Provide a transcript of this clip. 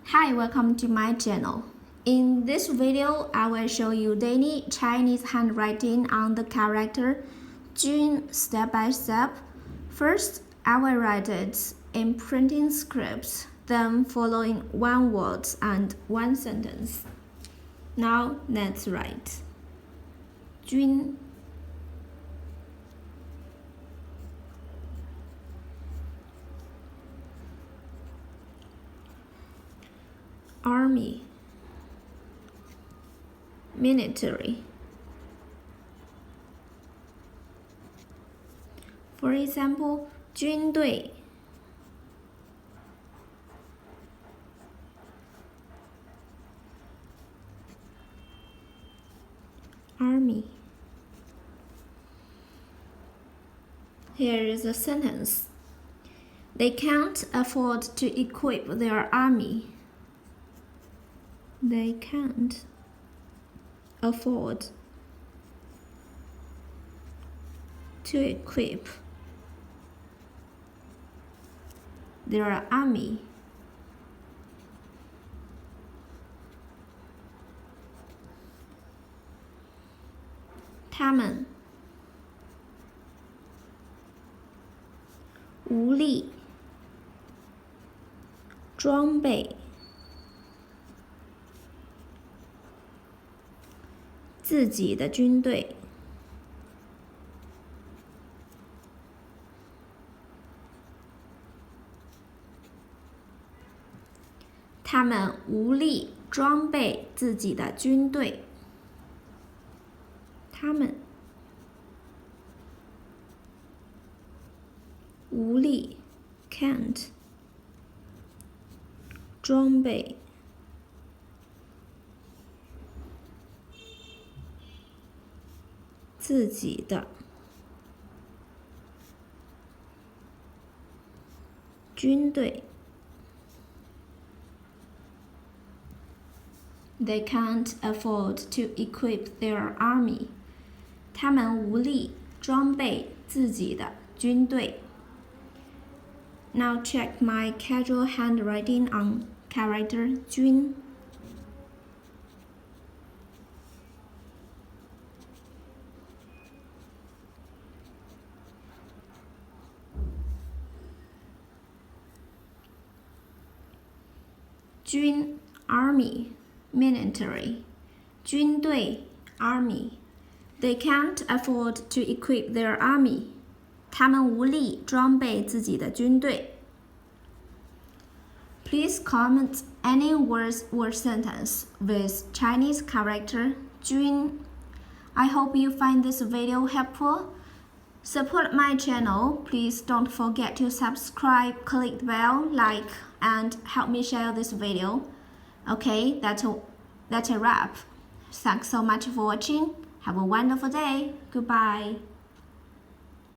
Hi, welcome to my channel. In this video, I will show you daily Chinese handwriting on the character Jun step by step. First, I will write it in printing script, then following one word and one sentence. Now, let's write. Jun, army, military. For example, 军队 army. Here is a sentence. They can't afford to equip their army. They can't afford to equip their army.他们无力装备自己的军队。他们无力装备自己的军队。他们无力 can't 装备自己的军队。They can't afford to equip their army. 他们无力装备自己的军队。Now check my casual handwriting on character 军。军 army, military. 军队 army. They can't afford to equip their army. 他们无力装备自己的军队。Please comment any words or sentence with Chinese character 军. I hope you find this video helpful. Support my channel. Please don't forget to subscribe, click the bell, like, and help me share this video. Okay, that's a wrap. Thanks so much for watching. Have a wonderful day. Goodbye.